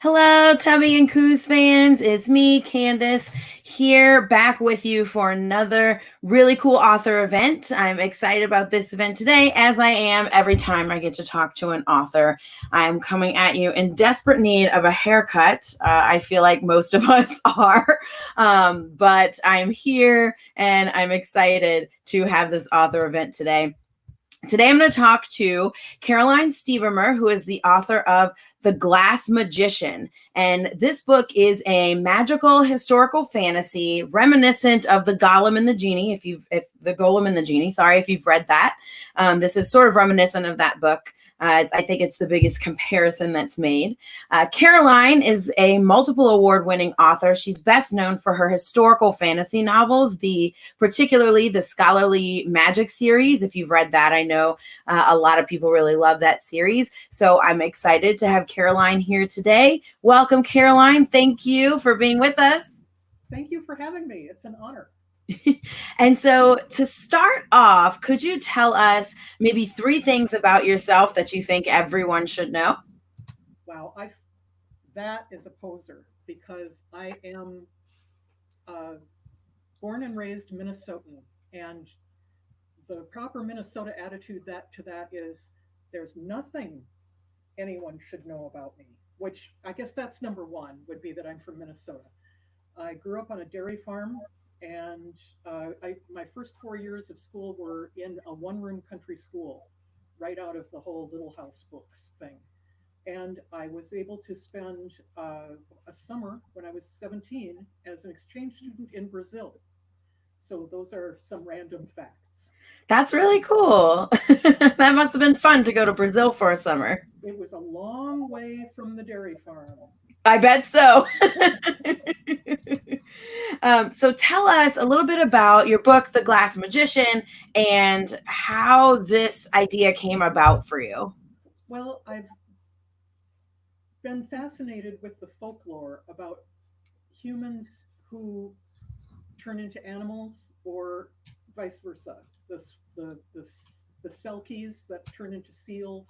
Hello, Tubby and Coos fans. It's me, Candace, here back with you for another really cool author event. I'm excited about this event today, as I am every time I get to talk to an author. I'm coming at you in desperate need of a haircut. I feel like most of us are, but I'm here and I'm excited to have this author event today. Today, I'm going to talk to Caroline Stevermer, who is the author of The Glass Magician. And this book is a magical historical fantasy reminiscent of The Golem and the Jinni. If The Golem and the Jinni, if you've read that. This is sort of reminiscent of that book. I think it's the biggest comparison that's made. Caroline is a multiple award-winning author. She's best known for her historical fantasy novels, particularly the scholarly Magic series. If you've read that, I know a lot of people really love that series. So I'm excited to have Caroline here today. Welcome, Caroline. Thank you for being with us. Thank you for having me. It's an honor. And so to start off, could you tell us maybe 3 things about yourself that you think everyone should know? Wow, that is a poser because I am born and raised Minnesotan, and the proper Minnesota attitude to that is there's nothing anyone should know about me, which I guess that's number one, would be that I'm from Minnesota. I grew up on a dairy farm, and my first 4 years of school were in a one-room country school, right out of the whole Little House books thing. And I was able to spend a summer when I was 17 as an exchange student in Brazil. So those are some random facts. That's really cool. That must have been fun to go to Brazil for a summer. It was a long way from the dairy farm. I bet so. So tell us a little bit about your book, The Glass Magician, and how this idea came about for you. Well, I've been fascinated with the folklore about humans who turn into animals or vice versa. The selkies that turn into seals,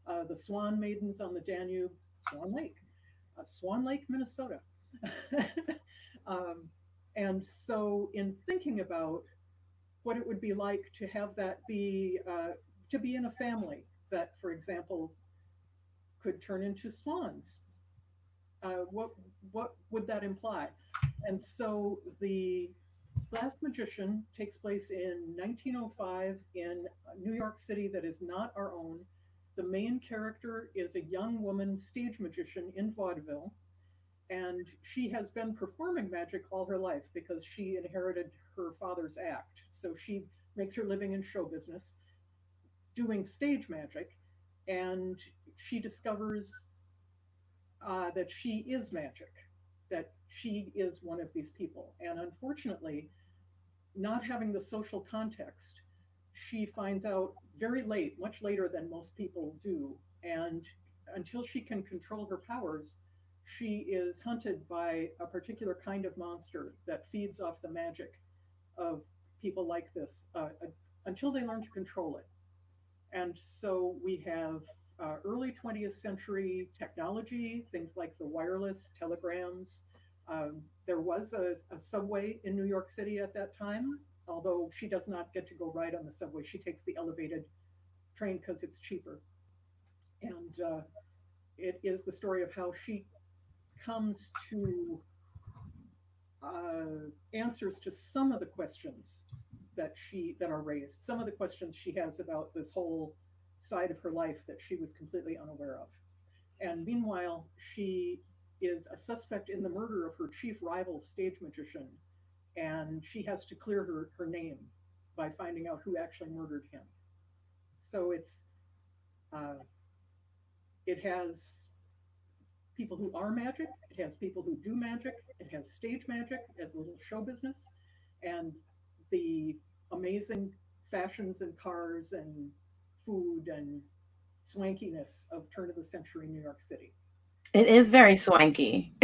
the swan maidens on the Danube, Swan Lake, Minnesota. And so in thinking about what it would be like to have that be, to be in a family that, for example, could turn into swans, what would that imply? And so the Glass Magician takes place in 1905 in New York City that is not our own. The main character is a young woman stage magician in vaudeville, and she has been performing magic all her life because she inherited her father's act. So she makes her living in show business doing stage magic, and she discovers that she is magic, that she is one of these people. And unfortunately, not having the social context, she finds out very late, much later than most people do. And until she can control her powers, she is hunted by a particular kind of monster that feeds off the magic of people like this until they learn to control it. And so we have early 20th century technology, things like the wireless telegrams. There was a subway in New York City at that time, although she does not get to go ride on the subway. She takes the elevated train because it's cheaper. And it is the story of how she comes to answers to some of the questions that are raised, some of the questions she has about this whole side of her life that she was completely unaware of. And meanwhile, she is a suspect in the murder of her chief rival stage magician, and she has to clear her name by finding out who actually murdered him. So it has people who are magic, it has people who do magic, it has stage magic as a little show business, and the amazing fashions and cars and food and swankiness of turn of the century New York City. It is very swanky.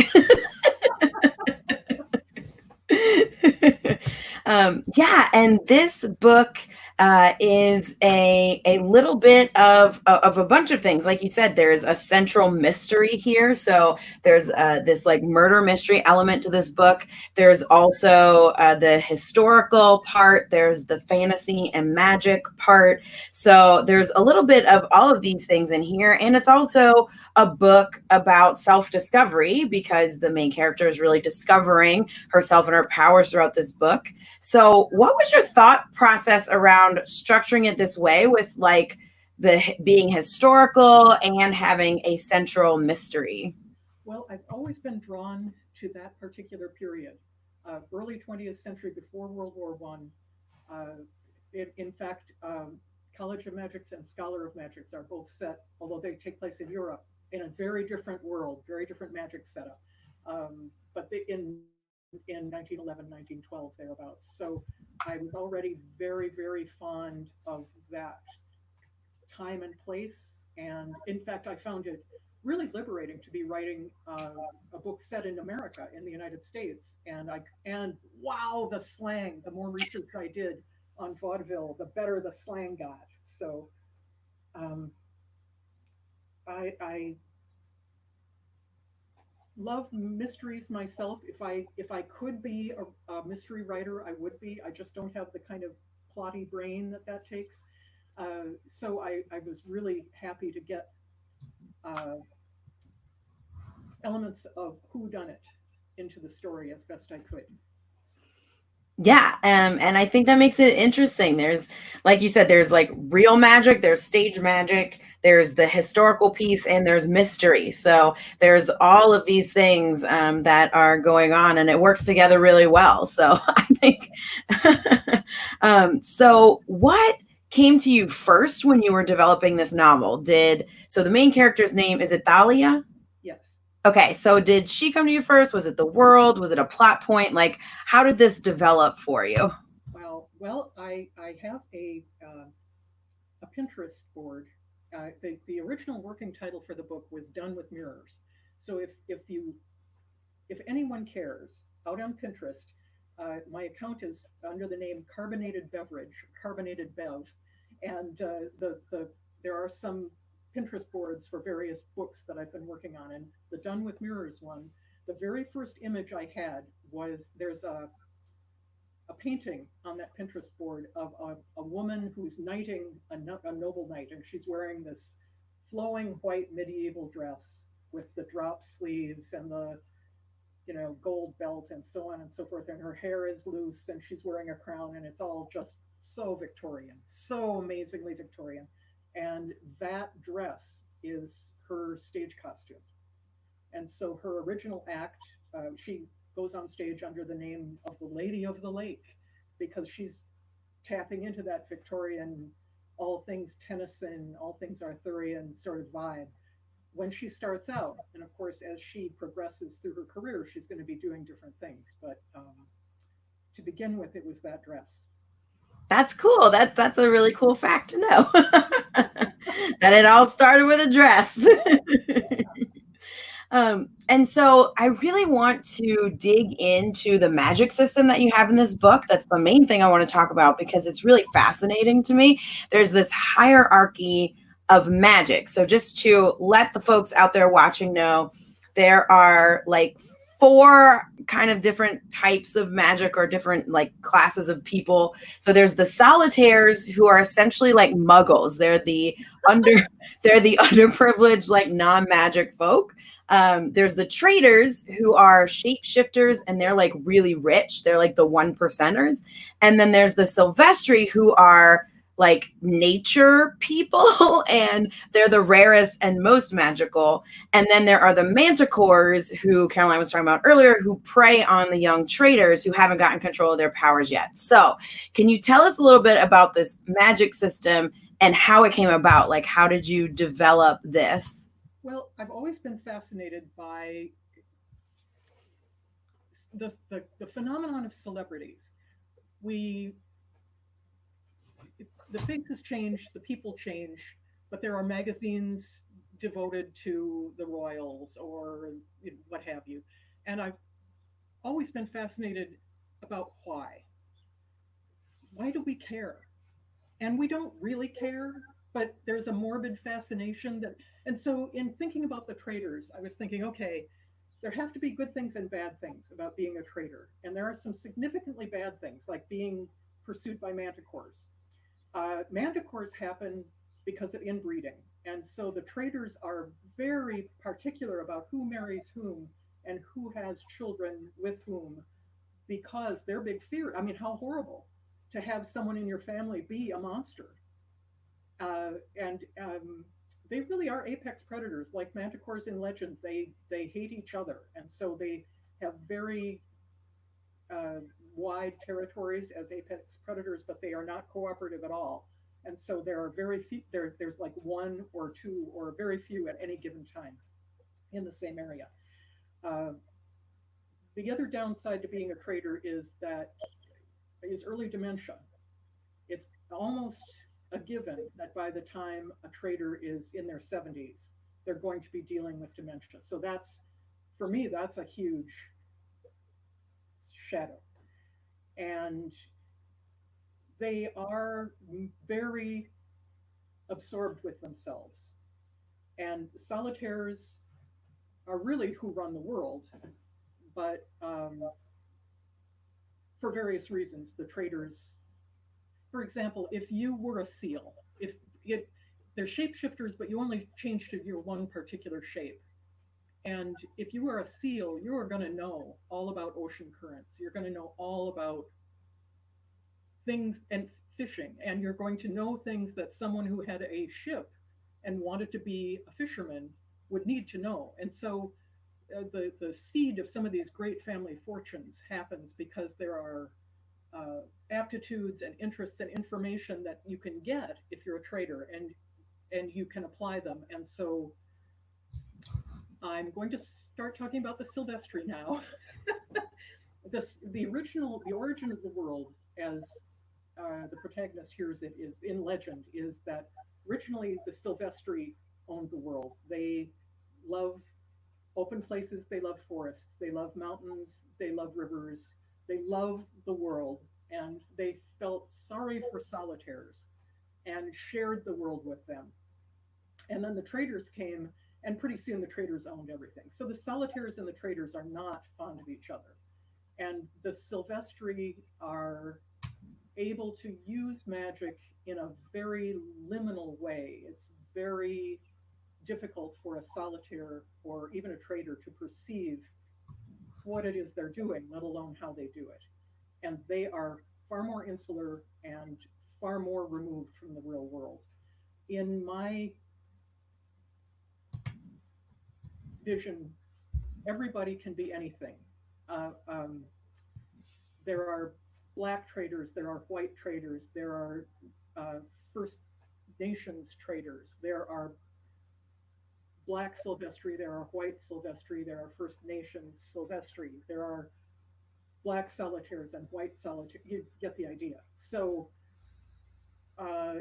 Yeah, and this book is a little bit of a bunch of things. Like you said, there's a central mystery here. So there's this like murder mystery element to this book. There's also the historical part. There's the fantasy and magic part. So there's a little bit of all of these things in here. And it's also a book about self-discovery, because the main character is really discovering herself and her powers throughout this book. So what was your thought process around structuring it this way, with like the being historical and having a central mystery? Well, I've always been drawn to that particular period, early 20th century, before World War One. In fact, College of Magics and Scholar of Magics are both set, although they take place in Europe, in a very different world, very different magic setup. But in 1911, 1912, thereabouts. So I was already very, very fond of that time and place. And in fact, I found it really liberating to be writing a book set in America, in the United States. And wow, the slang! The more research I did on vaudeville, the better the slang got. So um, I love mysteries myself. If I could be a mystery writer, I would be. I just don't have the kind of plotty brain that takes. So I was really happy to get uh, elements of who done it into the story as best I could. Yeah, and I think that makes it interesting. There's, like you said, there's like real magic, there's stage magic, there's the historical piece, and there's mystery. So there's all of these things that are going on, and it works together really well. So I think, so what came to you first when you were developing this novel? So the main character's name, is it Thalia? Yes. Okay, so did she come to you first? Was it the world? Was it a plot point? Like, how did this develop for you? Well, I have a Pinterest board. The original working title for the book was "Done with Mirrors." So if anyone cares, out on Pinterest, my account is under the name Carbonated Beverage, Carbonated Bev, and there are some Pinterest boards for various books that I've been working on. And the Done with Mirrors one, the very first image I had was, there's a painting on that Pinterest board of a woman who's knighting a noble knight, and she's wearing this flowing white medieval dress with the drop sleeves and the gold belt and so on and so forth, and her hair is loose and she's wearing a crown, and it's all just so Victorian, so amazingly Victorian. And that dress is her stage costume. And so her original act, she goes on stage under the name of the Lady of the Lake, because she's tapping into that Victorian, all things Tennyson, all things Arthurian sort of vibe when she starts out. And of course, as she progresses through her career, she's going to be doing different things. But to begin with, it was that dress. That's cool. That's a really cool fact to know. That it all started with a dress. And so I really want to dig into the magic system that you have in this book. That's the main thing I want to talk about, because it's really fascinating to me. There's this hierarchy of magic. So just to let the folks out there watching know, there are like four kind of different types of magic, or different like classes of people. So there's the solitaires, who are essentially like muggles. They're the underprivileged, like non-magic folk. There's the traders, who are shapeshifters, and they're like really rich. They're like the one percenters. And then there's the Silvestri, who are like nature people, and they're the rarest and most magical. And then there are the manticores, who Caroline was talking about earlier, who prey on the young traders who haven't gotten control of their powers yet. So can you tell us a little bit about this magic system and how it came about? Like, how did you develop this? Well, I've always been fascinated by the phenomenon of celebrities. We The faces change, the people change, but there are magazines devoted to the royals, or what have you. And I've always been fascinated about why. Why do we care? and we don't really care, but there's a morbid fascination that. And so in thinking about the traders, I was thinking, okay, there have to be good things and bad things about being a trader, and there are some significantly bad things like being pursued by manticores. Manticores happen because of inbreeding, and so the traders are very particular about who marries whom and who has children with whom, because their big fear, I mean, how horrible to have someone in your family be a monster. And they really are apex predators, like manticores in legend. They hate each other, and so they have very uh, wide territories as apex predators, but they are not cooperative at all. And so there are very few. There's like one or two or very few at any given time in the same area. Uh, the other downside to being a trader is early dementia. It's almost a given that by the time a trader is in their 70s, they're going to be dealing with dementia. So that's, for me, that's a huge shadow. And they are very absorbed with themselves. And solitaires are really who run the world, but for various reasons, the traders, for example, if you were a seal, if it, they're shapeshifters, but you only changed to your one particular shape. And if you were a seal, you are going to know all about ocean currents. You're going to know all about things and fishing, and you're going to know things that someone who had a ship and wanted to be a fisherman would need to know. And so the seed of some of these great family fortunes happens because there are aptitudes and interests and information that you can get if you're a trader, and you can apply them. And so I'm going to start talking about the Silvestri now. The origin of the world, as the protagonist hears it, is in legend, is that originally the Silvestri owned the world. They love open places, they love forests, they love mountains, they love rivers, they love the world, and they felt sorry for solitaires and shared the world with them. And then the traders came, and pretty soon the traders owned everything. So the solitaires and the traders are not fond of each other. And the Silvestri are able to use magic in a very liminal way. It's very difficult for a solitaire or even a trader to perceive what it is they're doing, let alone how they do it. And they are far more insular and far more removed from the real world. In my vision, everybody can be anything. Uh, um, there are black traders, there are white traders, there are First Nations traders, there are black Silvestri, there are white Silvestri, there are First Nations Silvestri, there are black solitaires and white solitaires. You get the idea. So, uh,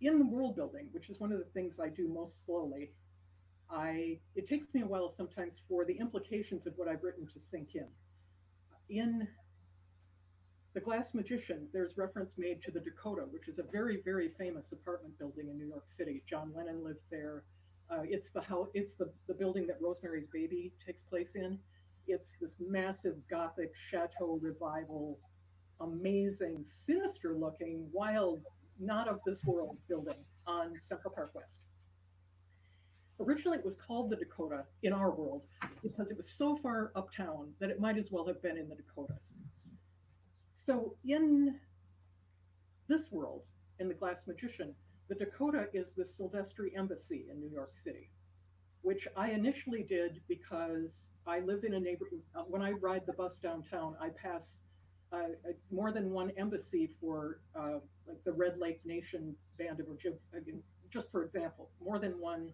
in the world building, which is one of the things I do most slowly, it takes me a while sometimes for the implications of what I've written to sink in. In The Glass Magician, there's reference made to the Dakota, which is a very, very famous apartment building in New York City. John Lennon lived there. It's the building that Rosemary's Baby takes place in. It's this massive Gothic chateau revival, amazing, sinister looking, wild, not of this world building on Central Park West. Originally, it was called the Dakota in our world because it was so far uptown that it might as well have been in the Dakotas. So in this world, in The Glass Magician, the Dakota is the Silvestri Embassy in New York City, which I initially did because I live in a neighborhood. When I ride the bus downtown, I pass more than one embassy for like the Red Lake Nation Band of Ojibwe, just for example, more than one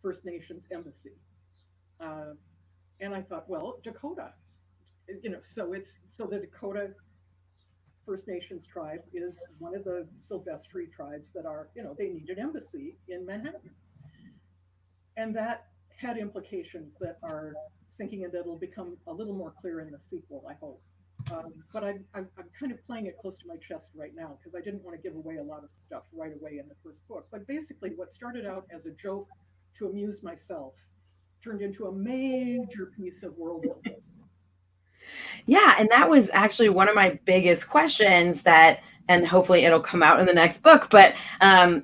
First Nations embassy. And I thought, well, Dakota, so the Dakota First Nations tribe is one of the Silvestri tribes that are, they need an embassy in Manhattan. And that had implications that are sinking in, that will become a little more clear in the sequel, I hope. But I'm kind of playing it close to my chest right now because I didn't want to give away a lot of stuff right away in the first book. But basically, what started out as a joke to amuse myself turned into a major piece of world building. Yeah, and that was actually one of my biggest questions that, and hopefully it'll come out in the next book, but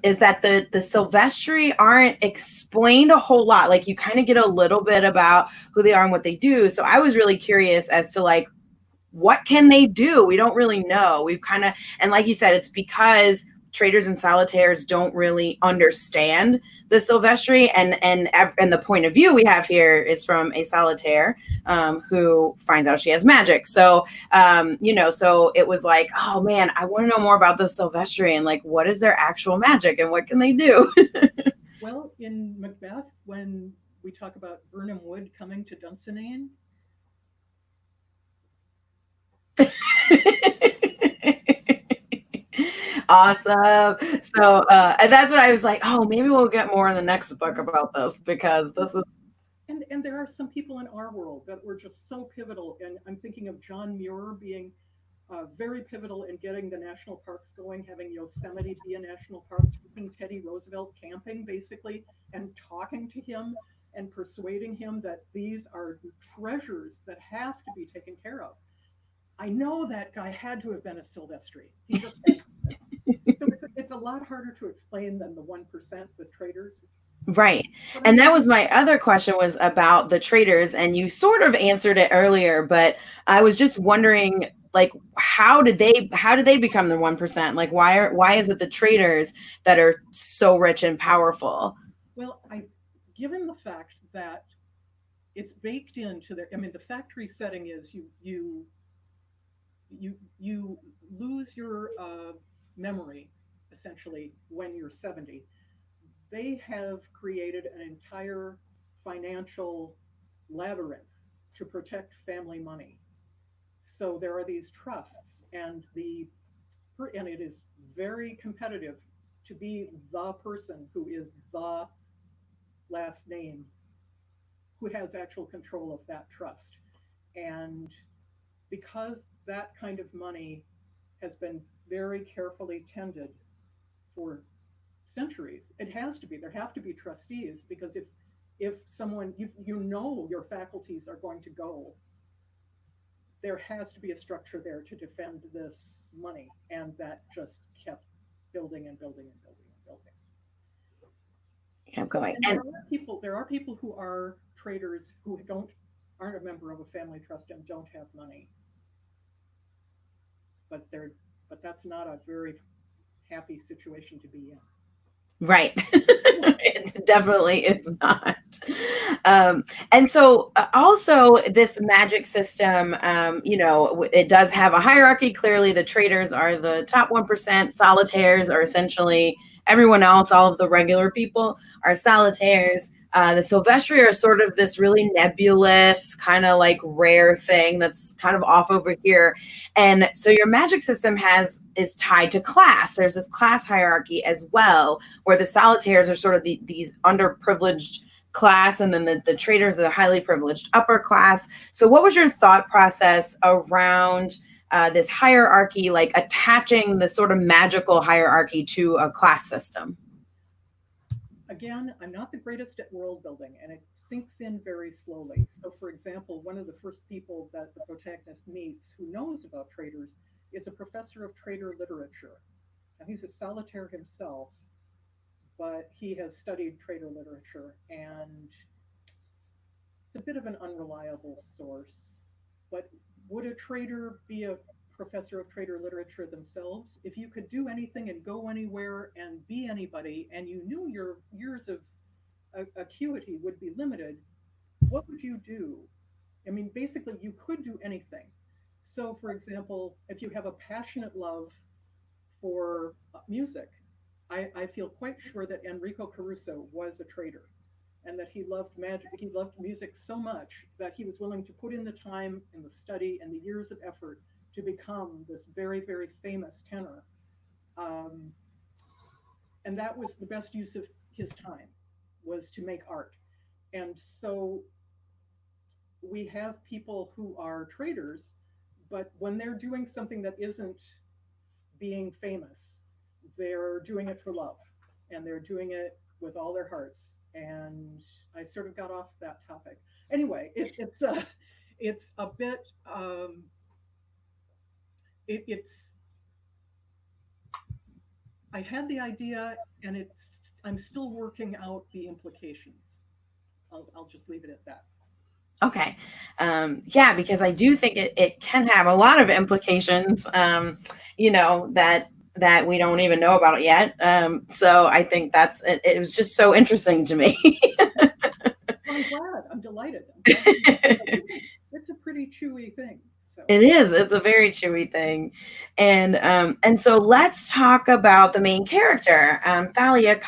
is that the Silvestri aren't explained a whole lot. Like you kind of get a little bit about who they are and what they do. So I was really curious as to like, what can they do? We don't really know. We've kind of, and like you said, it's because traders and solitaires don't really understand the Silvestri, and the point of view we have here is from a solitaire who finds out she has magic. So so it was like, oh man, I want to know more about the Silvestri and like what is their actual magic and what can they do. Well, in Macbeth, when we talk about Birnam Wood coming to Dunsinane, Awesome. So and that's what I was like, oh, maybe we'll get more in the next book about this because this is and there are some people in our world that were just so pivotal. And I'm thinking of John Muir being very pivotal in getting the national parks going, having Yosemite be a national park, taking Teddy Roosevelt camping basically, and talking to him and persuading him that these are treasures that have to be taken care of. I know that guy had to have been a Silvestri. He just so it's a lot harder to explain than the 1% with traders. right. But And that was my other question was about the traders, and you sort of answered it earlier, but I was just wondering like how did they become the 1%? Like why is it the traders that are so rich and powerful? well, given the fact that it's baked into their, I mean, the factory setting is you lose your memory essentially when you're 70. They have created an entire financial labyrinth to protect family money. So there are these trusts, and it is very competitive to be the person who is the last name who has actual control of that trust. And because that kind of money has been very carefully tended for centuries, it has to be. There have to be trustees because if someone you know your faculties are going to go, there has to be a structure there to defend this money, and that just kept building and building and building and building. Kept So, going. and And there are people who are traders who don't aren't a member of a family trust and don't have money, but they're but that's not a very happy situation to be in. right. It definitely is not. And so also this magic system, it does have a hierarchy. Clearly the traders are the top 1%. Solitaires are essentially everyone else. All of the regular people are solitaires. The Silvestri are sort of this really nebulous, kind of like rare thing that's kind of off over here. And so your magic system is tied to class. There's this class hierarchy as well, where the solitaires are sort of these underprivileged class, and then the traders are the highly privileged upper class. So what was your thought process around this hierarchy, like attaching the sort of magical hierarchy to a class system? Again, I'm not the greatest at world building, and it sinks in very slowly. So, for example, one of the first people that the protagonist meets who knows about traders is a professor of trader literature. Now, he's a solitaire himself, but he has studied trader literature, and it's a bit of an unreliable source. But would a trader be a professor of trader literature themselves? If you could do anything and go anywhere and be anybody, and you knew your years of acuity would be limited, what would you do? I mean, basically, you could do anything. So, for example, if you have a passionate love for music, I feel quite sure that Enrico Caruso was a trader and that he loved magic. He loved music so much that he was willing to put in the time and the study and the years of effort to become this very, very famous tenor. Um, and that was the best use of his time, was to make art. And so we have people who are traders, but when they're doing something that isn't being famous, they're doing it for love, and they're doing it with all their hearts. And I sort of got off that topic. Anyway, it's a bit it's I had the idea, and I'm still working out the implications. I'll just leave it at that. Okay. Yeah, because I do think it can have a lot of implications, that we don't even know about yet. So I think it was just so interesting to me. I'm glad. I'm delighted. It's a pretty chewy thing. So. It is. It's a very chewy thing. And so let's talk about the main character, Thalia.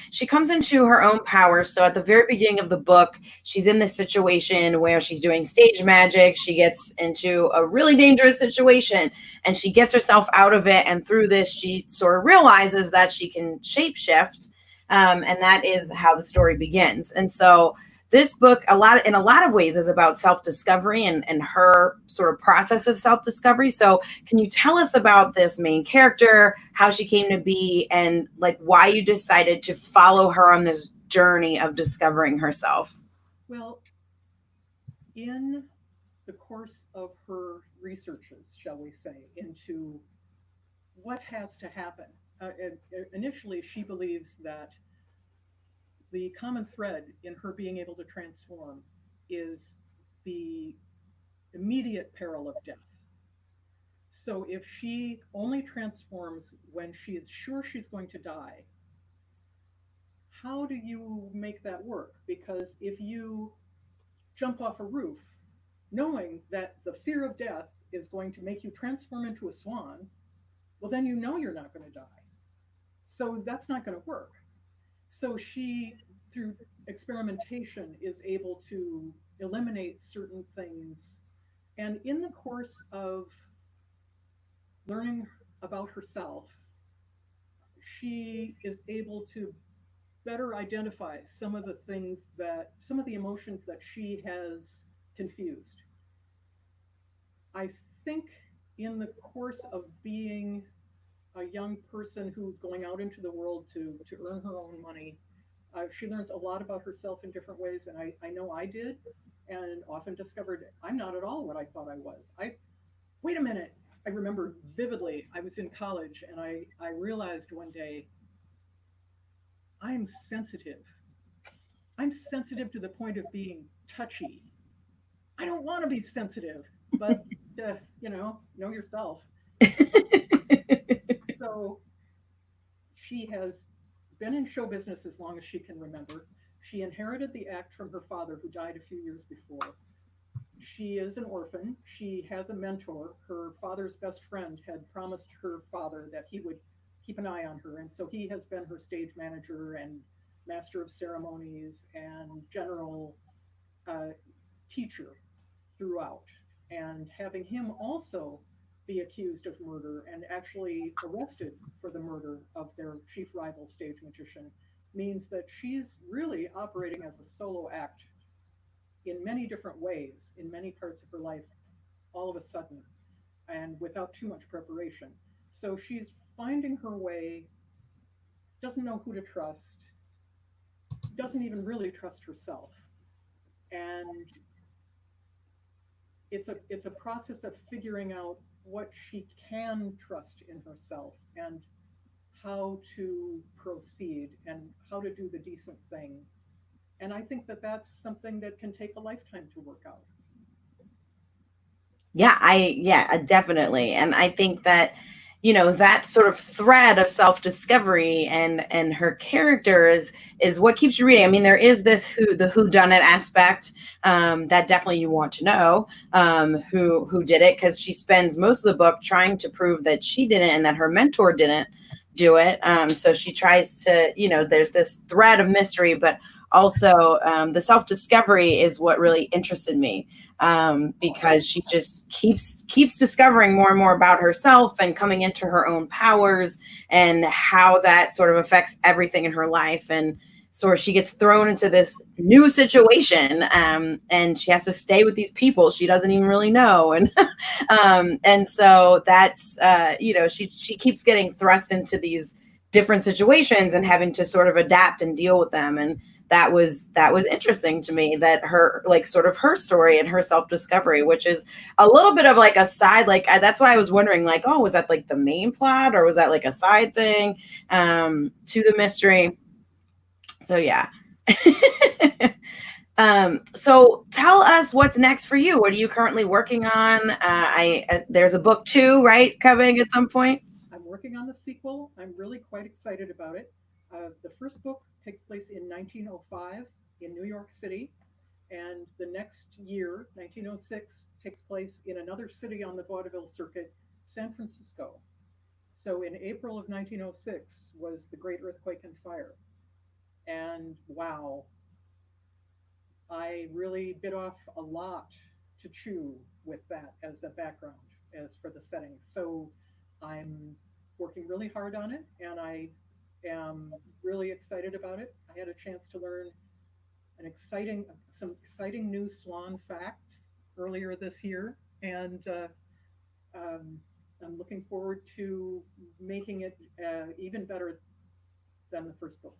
She comes into her own power. So at the very beginning of the book, she's in this situation where she's doing stage magic. She gets into a really dangerous situation, and she gets herself out of it. And through this, she sort of realizes that she can shapeshift. And that is how the story begins. And so this book, in a lot of ways, is about self-discovery and her sort of process of self-discovery. So can you tell us about this main character, how she came to be, and like why you decided to follow her on this journey of discovering herself? Well, in the course of her researches, shall we say, into what has to happen, initially she believes that the common thread in her being able to transform is the immediate peril of death. So if she only transforms when she is sure she's going to die, how do you make that work? Because if you jump off a roof knowing that the fear of death is going to make you transform into a swan, well, then you know you're not going to die. So that's not going to work. So she, through experimentation, is able to eliminate certain things. And in the course of learning about herself, she is able to better identify some of the emotions that she has confused. I think in the course of being a young person who's going out into the world to earn her own money, she learns a lot about herself in different ways, and I know I did, and often discovered I'm not at all what I thought I was. Wait a minute. I remember vividly, I was in college, and I realized one day, I'm sensitive. I'm sensitive to the point of being touchy. I don't want to be sensitive, but know yourself. So she has been in show business as long as she can remember. She inherited the act from her father, who died a few years before. She is an orphan. She has a mentor. Her father's best friend had promised her father that he would keep an eye on her, and so he has been her stage manager and master of ceremonies and general teacher throughout. And having him also be accused of murder and actually arrested for the murder of their chief rival stage magician means that she's really operating as a solo act in many different ways in many parts of her life all of a sudden and without too much preparation. So she's finding her way, doesn't know who to trust, doesn't even really trust herself. And it's a process of figuring out what she can trust in herself and how to proceed and how to do the decent thing. And I think that that's something that can take a lifetime to work out. Yeah, definitely. And I think that, that sort of thread of self-discovery and her character is what keeps you reading. I mean, there is the whodunit aspect that definitely you want to know who did it, because she spends most of the book trying to prove that she didn't and that her mentor didn't do it. So she tries to, there's this thread of mystery, but also the self-discovery is what really interested me. Because she just keeps discovering more and more about herself and coming into her own powers and how that sort of affects everything in her life. And so she gets thrown into this new situation, and she has to stay with these people she doesn't even really know, and so that's she keeps getting thrust into these different situations and having to sort of adapt and deal with them. And that was interesting to me, that her, like, sort of her story and her self-discovery, which is a little bit of like a side, like, that's why I was wondering, like, oh, was that like the main plot, or was that like a side thing to the mystery? So yeah. So tell us what's next for you. What are you currently working on? There's a book too, right, coming at some point? I'm working on the sequel. I'm really quite excited about it. The first book takes place in 1905 in New York City, and the next year, 1906, takes place in another city on the vaudeville circuit, San Francisco. So in April of 1906 was the Great Earthquake and Fire. And wow, I really bit off a lot to chew with that as a background, as for the setting. So I'm working really hard on it, and I am really excited about it. I had a chance to learn some exciting new swan facts earlier this year, and I'm looking forward to making it even better than the first book.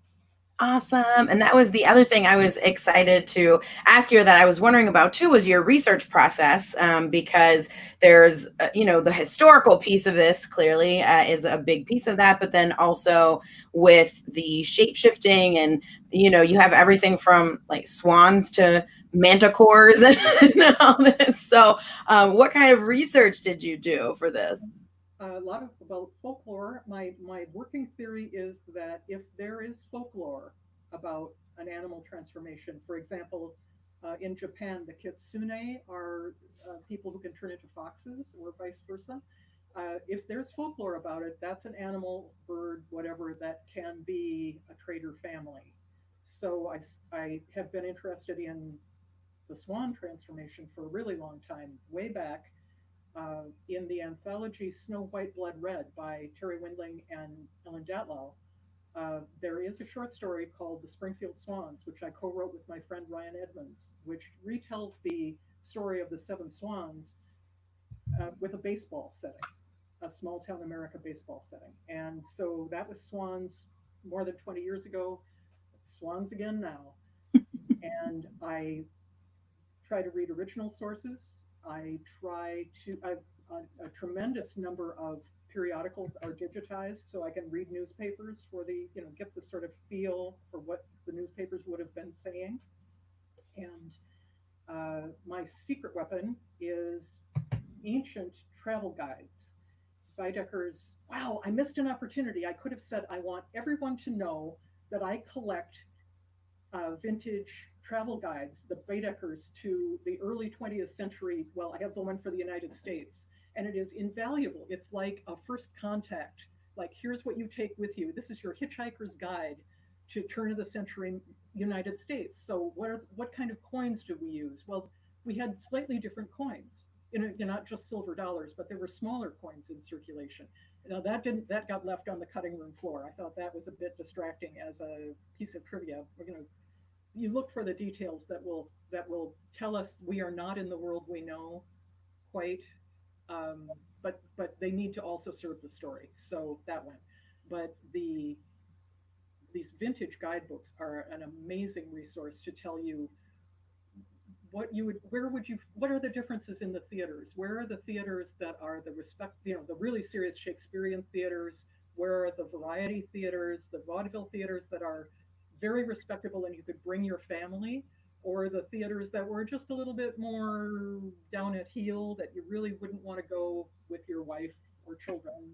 Awesome. And that was the other thing I was excited to ask you, that I was wondering about too, was your research process, because there's, the historical piece of this clearly is a big piece of that, but then also with the shape shifting, and, you have everything from like swans to manticores and all this. So what kind of research did you do for this? A lot of about folklore. My working theory is that if there is folklore about an animal transformation, for example, in Japan, the kitsune are people who can turn into foxes, or vice versa. If there's folklore about it, that's an animal, bird, whatever, that can be a trader family. So I have been interested in the swan transformation for a really long time, way back in the anthology Snow White Blood Red by Terry Windling and Ellen Datlow. There is a short story called The Springfield Swans, which I co-wrote with my friend Ryan Edmonds, which retells the story of the seven swans with a baseball setting, a small town America baseball setting. And so that was swans more than 20 years ago. It's swans again now. And I try to read original sources. I try to, a tremendous number of periodicals are digitized, so I can read newspapers for get the sort of feel for what the newspapers would have been saying. And my secret weapon is ancient travel guides. Baedeker's, wow, I missed an opportunity. I could have said, I want everyone to know that I collect vintage travel guides, the Baedekers, to the early 20th century. Well, I have the one for the United States, and it is invaluable. It's like a first contact. Like, here's what you take with you. This is your hitchhiker's guide to turn of the century United States. So what kind of coins do we use? Well, we had slightly different coins. Not just silver dollars, but there were smaller coins in circulation. Now that got left on the cutting room floor. I thought that was a bit distracting as a piece of trivia. You look for the details that will tell us we are not in the world we know quite, but they need to also serve the story. So that one, but these vintage guidebooks are an amazing resource to tell you what are the differences in the theaters? Where are the theaters that are the really serious Shakespearean theaters? Where are the variety theaters, the vaudeville theaters that are very respectable and you could bring your family, or the theaters that were just a little bit more down at heel that you really wouldn't want to go with your wife or children,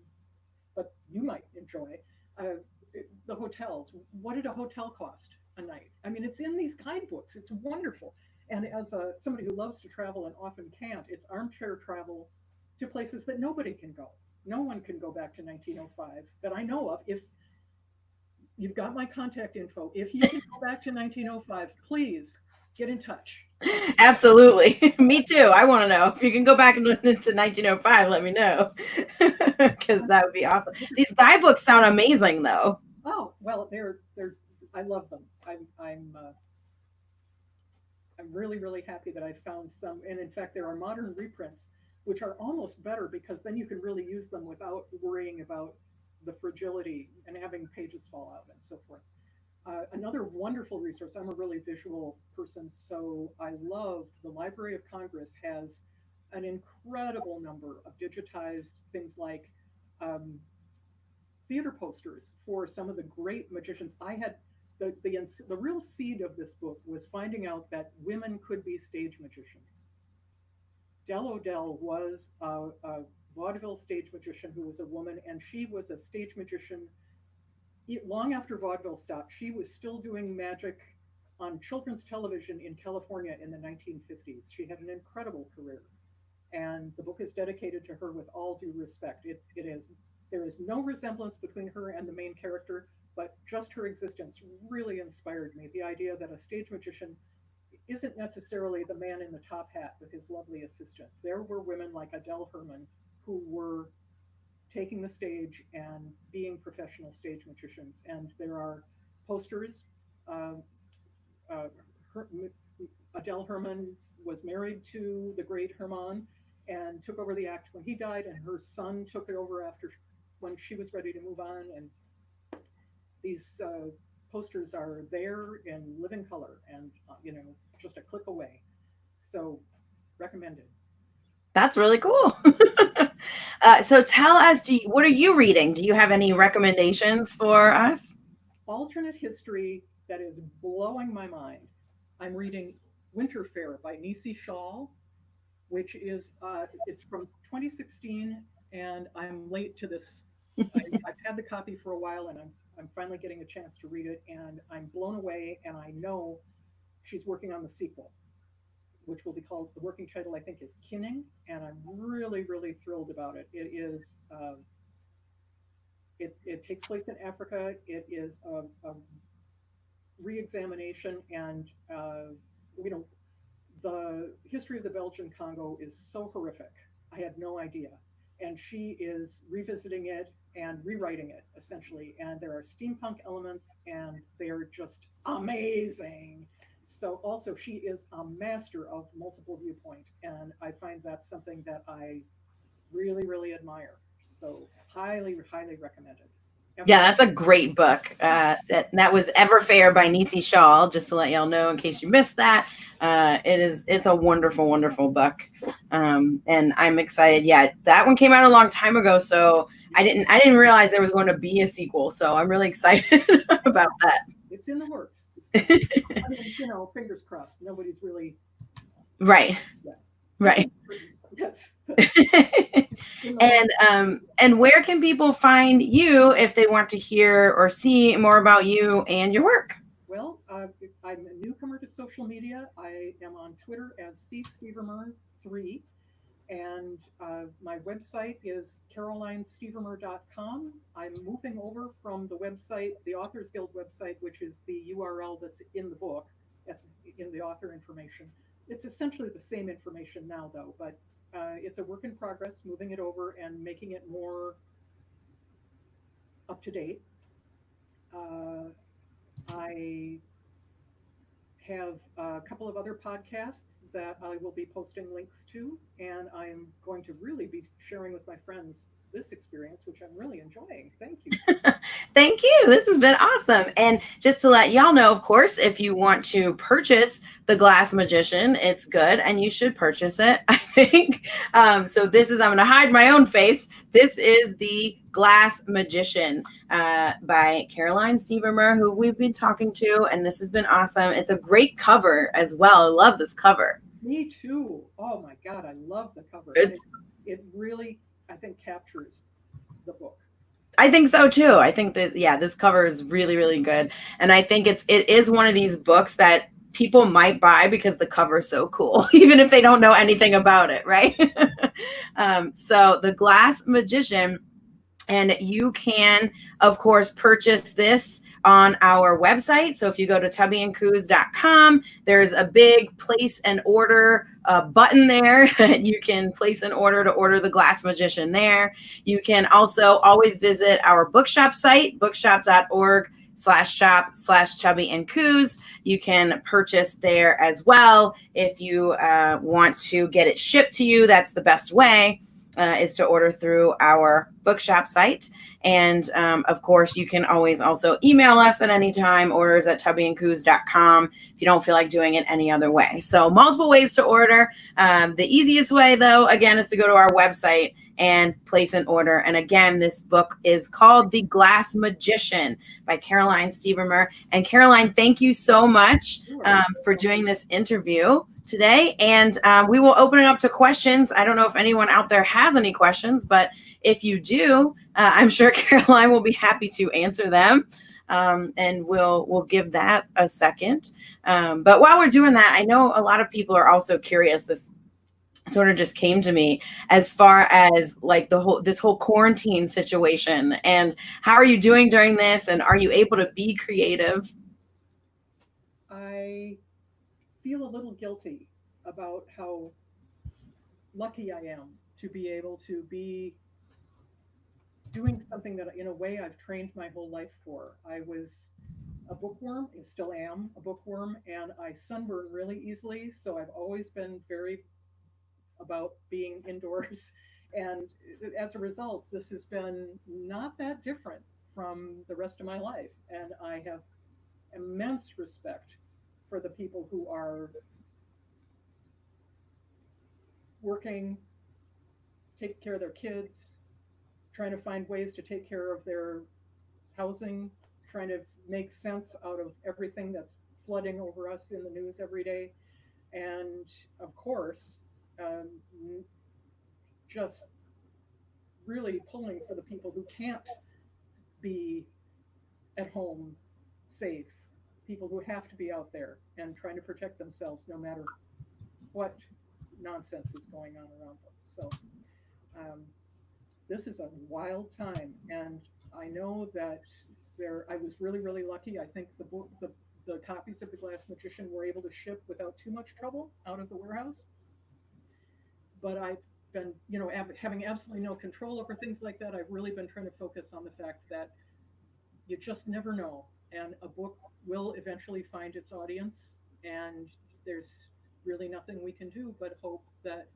but you might enjoy. The hotels. What did a hotel cost a night? I mean, it's in these guidebooks. It's wonderful. And as somebody who loves to travel and often can't, it's armchair travel to places that nobody can go. No one can go back to 1905 that I know of. If you've got my contact info, if you can go back to 1905, please get in touch. Absolutely. Me too. I want to know. If you can go back into 1905, let me know, because that would be awesome. These guidebooks sound amazing, though. Oh, well, they're I love them. I'm really, really happy that I found some. And in fact, there are modern reprints, which are almost better because then you can really use them without worrying about the fragility and having pages fall out and so forth. Another wonderful resource. I'm a really visual person, so I love the Library of Congress has an incredible number of digitized things like um, theater posters for some of the great magicians. I had the real seed of this book was finding out that women could be stage magicians. Del O'Dell was a vaudeville stage magician who was a woman, and she was a stage magician long after vaudeville stopped. She was still doing magic on children's television in California in the 1950s. She had an incredible career, and the book is dedicated to her with all due respect. It is there is no resemblance between her and the main character, but just her existence really inspired me. The idea that a stage magician isn't necessarily the man in the top hat with his lovely assistant. There were women like Adele Herman who were taking the stage and being professional stage magicians. And there are posters. Uh, her, Adele Herman was married to the great Herman and took over the act when he died, and her son took it over after when she was ready to move on. And these posters are there in living color and just a click away. So recommended. That's really cool. So tell us, what are you reading? Do you have any recommendations for us? Alternate history that is blowing my mind. I'm reading Winter Fair by Nisi Shawl, which is it's from 2016, and I'm late to this. I've had the copy for a while, and I'm finally getting a chance to read it, and I'm blown away. And I know she's working on the sequel, which will be called, the working title I think is Kinning, and I'm really, really thrilled about it. It is it takes place in Africa. It is a re-examination, and the history of the Belgian Congo is so horrific. I had no idea, and she is revisiting it and rewriting it essentially. And there are steampunk elements, and they're just amazing. So also she is a master of multiple viewpoint, and I find that's something that I really, really admire. So highly, highly recommended. Yeah, that's a great book. That was Everfair by Nisi Shawl, just to let y'all know in case you missed that. It's a wonderful, wonderful book. And I'm excited. Yeah, that one came out a long time ago, so I didn't realize there was going to be a sequel. So I'm really excited about that. It's in the works. I mean, fingers crossed. Nobody's really right. Yeah. Right. Yes. And where can people find you if they want to hear or see more about you and your work? Well, I'm a newcomer to social media. I am on Twitter as Stevermer3, and my website is carolinestevermer.com. I'm moving over from the website, the Authors Guild website, which is the URL that's in the book, in the author information. It's essentially the same information now, though, but it's a work in progress, moving it over and making it more up to date. I have a couple of other podcasts that I will be posting links to, and I'm going to really be sharing with my friends this experience, which I'm really enjoying. Thank you. Thank you. This has been awesome. And just to let y'all know, of course, if you want to purchase The Glass Magician, it's good and you should purchase it, I think. So I'm going to hide my own face. This is The Glass Magician by Caroline Stevermer, who we've been talking to, and this has been awesome. It's a great cover as well. I love this cover. Me too. Oh my God, I love the cover. It really, I think, captures the book. I think so too. I think this cover is really, really good. And I think it is one of these books that people might buy because the cover is so cool, even if they don't know anything about it, right? So The Glass Magician, and you can, of course, purchase this on our website. So if you go to tubbyandcoos.com, there's a big place an order button there that you can place an order to order The Glass Magician there. You can also always visit our bookshop site, bookshop.org. bookstream.com/shop/chubby and coos. You can purchase there as well. If you want to get it shipped to you, that's the best way. Is to order through our bookshop site. And of course, you can always also email us at any time, orders@tubbyandcoos.com, if you don't feel like doing it any other way. So multiple ways to order. The easiest way, though, again, is to go to our website and place an order. And again, this book is called The Glass Magician by Caroline Stevermer. And Caroline, thank you so much for doing this interview today. And we will open it up to questions. I don't know if anyone out there has any questions, but if you do, I'm sure Caroline will be happy to answer them. And we'll give that a second. But while we're doing that, I know a lot of people are also curious. This sort of just came to me as far as like this whole quarantine situation, and how are you doing during this, and are you able to be creative? I feel a little guilty about how lucky I am to be able to be doing something that in a way I've trained my whole life for. I was a bookworm, and still am a bookworm, and I sunburn really easily, so I've always been very about being indoors. And as a result, this has been not that different from the rest of my life. And I have immense respect for the people who are working, taking care of their kids, trying to find ways to take care of their housing, trying to make sense out of everything that's flooding over us in the news every day. And of course, um, just really pulling for the people who can't be at home safe, people who have to be out there and trying to protect themselves no matter what nonsense is going on around them. So this is a wild time, and I know that I was really, really lucky. I think the copies of The Glass Magician were able to ship without too much trouble out of the warehouse. But I've been, having absolutely no control over things like that. I've really been trying to focus on the fact that you just never know, and a book will eventually find its audience, and there's really nothing we can do but hope that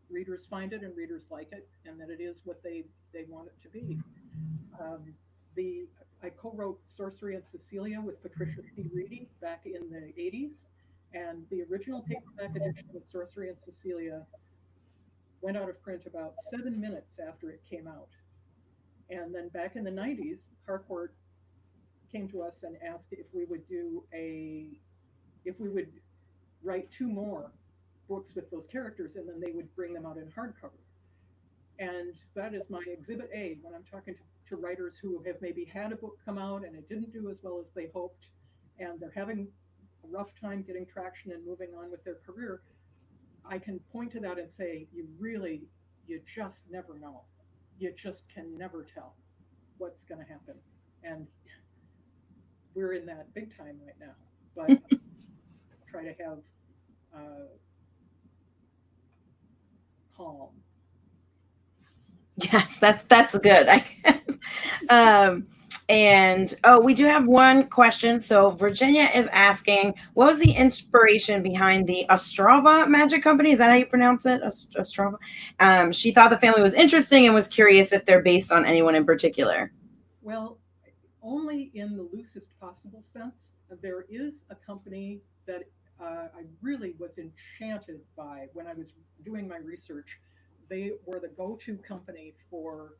readers find it and readers like it, and that it is what they want it to be. Um, I co-wrote Sorcery and Cecilia with Patricia C. Reedy back in the 80s, and the original paperback edition of Sorcery and Cecilia went out of print about 7 minutes after it came out. And then back in the 90s, Harcourt came to us and asked if we would write 2 more books with those characters, and then they would bring them out in hardcover. And that is my exhibit A when I'm talking to writers who have maybe had a book come out and it didn't do as well as they hoped, and they're having a rough time getting traction and moving on with their career. I can point to that and say, you just never know. You just can never tell what's going to happen. And we're in that big time right now. But try to have calm. Yes, that's good, I guess. And we do have one question. So Virginia is asking, what was the inspiration behind the Ostrava Magic Company? Is that how you pronounce it? Ostrava? She thought the family was interesting and was curious if they're based on anyone in particular. Well, only in the loosest possible sense. There is a company that I really was enchanted by when I was doing my research. They were the go-to company for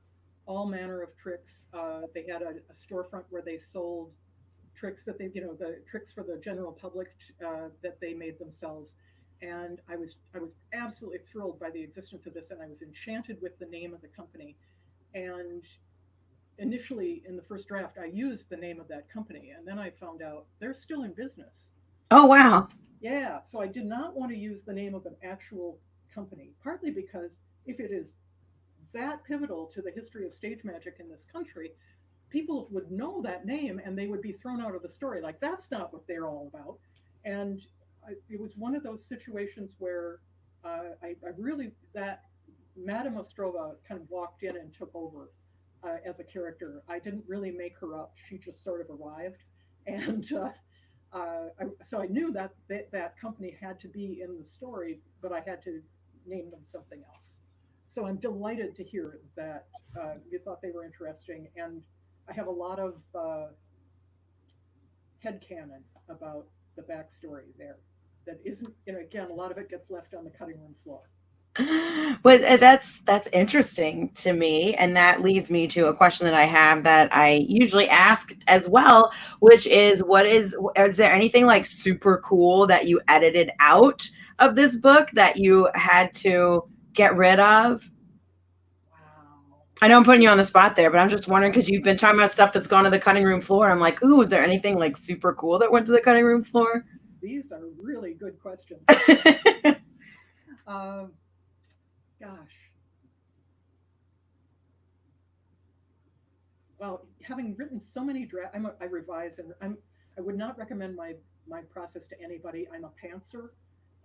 all manner of tricks. They had a storefront where they sold tricks that the tricks for the general public that they made themselves. And I was absolutely thrilled by the existence of this, and I was enchanted with the name of the company. And initially, in the first draft, I used the name of that company, and then I found out they're still in business. Oh, wow. Yeah, so I did not want to use the name of an actual company, partly because if it is that pivotal to the history of stage magic in this country, people would know that name and they would be thrown out of the story. Like, that's not what they're all about. And it was one of those situations where I really, that Madame Ostrava kind of walked in and took over. as a character. I didn't really make her up. She just sort of arrived. And so I knew that, that company had to be in the story, but I had to name them something else. So I'm delighted to hear that you thought they were interesting. And I have a lot of headcanon about the backstory there that isn't, again, a lot of it gets left on the cutting room floor. But that's interesting to me, and that leads me to a question that I have that I usually ask as well, which is, is there anything like super cool that you edited out of this book that you had to get rid of? Wow. I know I'm putting you on the spot there, but I'm just wondering, because you've been talking about stuff that's gone to the cutting room floor. I'm like, ooh, is there anything like super cool that went to the cutting room floor? These are really good questions. Gosh. Well, having written so many drafts, I revise, and I would not recommend my process to anybody. I'm a pantser,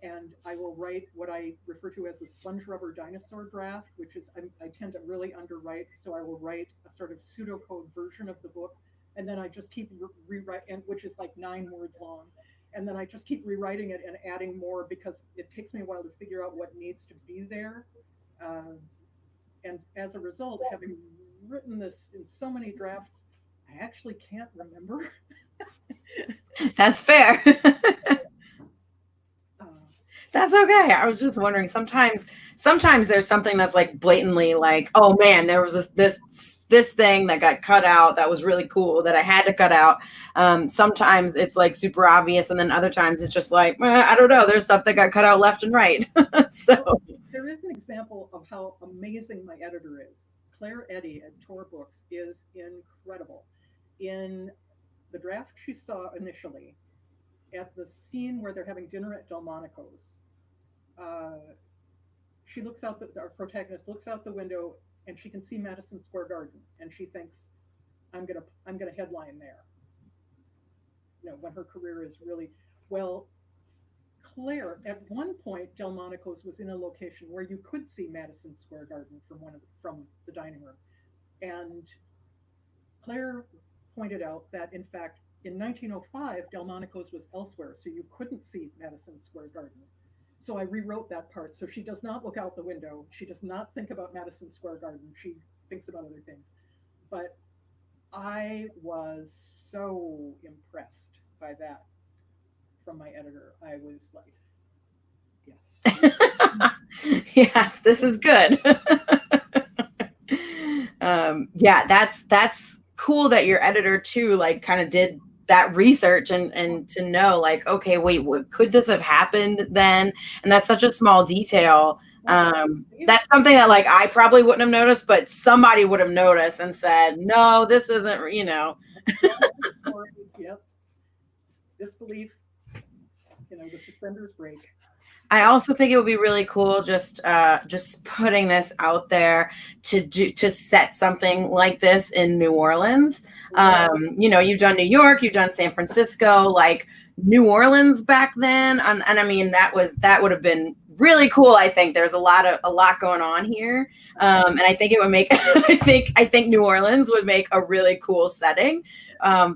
and I will write what I refer to as a sponge rubber dinosaur draft, which is I tend to really underwrite, so I will write a sort of pseudocode version of the book, and then I just keep rewriting, which is like 9 words long, and then I just keep rewriting it and adding more because it takes me a while to figure out what needs to be there. And as a result, having written this in so many drafts, I actually can't remember. That's fair. That's okay. I was just wondering, sometimes there's something that's like blatantly like, oh man, there was this thing that got cut out that was really cool that I had to cut out. Sometimes it's like super obvious, and then other times it's just like, I don't know, there's stuff that got cut out left and right. So there is an example of how amazing my editor is. Claire Eddy at Tor Books is incredible. In the draft she saw initially, at the scene where they're having dinner at Delmonico's, she looks out, our protagonist looks out the window and she can see Madison Square Garden, and she thinks, I'm gonna headline there. When her career is really well. Claire, at one point, Delmonico's was in a location where you could see Madison Square Garden from the dining room, and Claire pointed out that in fact in 1905 Delmonico's was elsewhere, so you couldn't see Madison Square Garden. So I rewrote that part, so she does not look out the window. She does not think about Madison Square Garden. She thinks about other things. But I was so impressed by that from my editor. I was like, yes. Yes, this is good. Yeah, that's cool that your editor too, like, kind of did that research and to know, like, okay, wait, could this have happened then? And that's such a small detail. That's something that like I probably wouldn't have noticed, but somebody would have noticed and said, no, this isn't, Yep. Disbelief, the suspenders break. I also think it would be really cool just putting this out there to set something like this in New Orleans. You've done New York, you've done San Francisco, like New Orleans back then, and I mean that would have been really cool. I think there's a lot going on here, and I think it would make I think New Orleans would make a really cool setting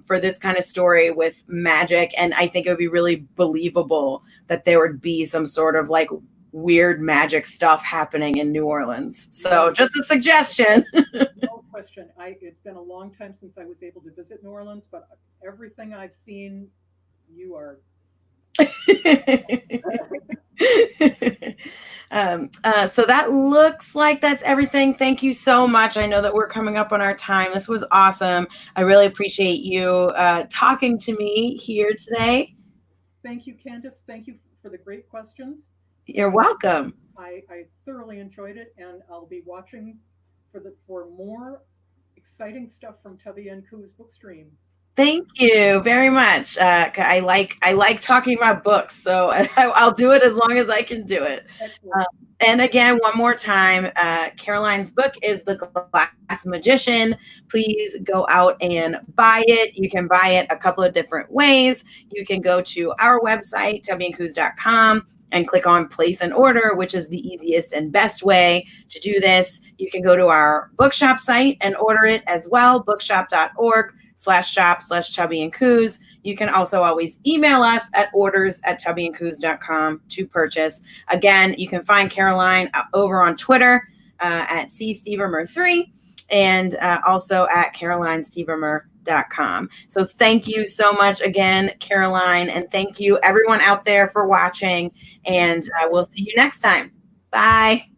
for this kind of story with magic, and I think it would be really believable that there would be some sort of like weird magic stuff happening in New Orleans. So just a suggestion. No question. It's been a long time since I was able to visit New Orleans, but everything I've seen, you are. So that looks like that's everything. Thank you so much. I know that we're coming up on our time. This was awesome. I really appreciate you talking to me here today. Thank you, Candace. Thank you for the great questions. You're welcome. I thoroughly enjoyed it, and I'll be watching for more exciting stuff from Thalia and Ku's Bookstream. Thank you very much. I like talking about books, so I'll do it as long as I can do it. And again, one more time, Caroline's book is The Glass Magician. Please go out and buy it. You can buy it a couple of different ways. You can go to our website, thabiandcoos.com, and click on place an order, which is the easiest and best way to do this. You can go to our bookshop site and order it as well, bookshop.org/shop/chubbyandcoos. You can also always email us at orders@chubbyandcoos.com to purchase. Again, you can find Caroline over on Twitter at cstevermer3 and also at carolinestevermer.com. So thank you so much again, Caroline, and thank you everyone out there for watching, and we'll see you next time. Bye.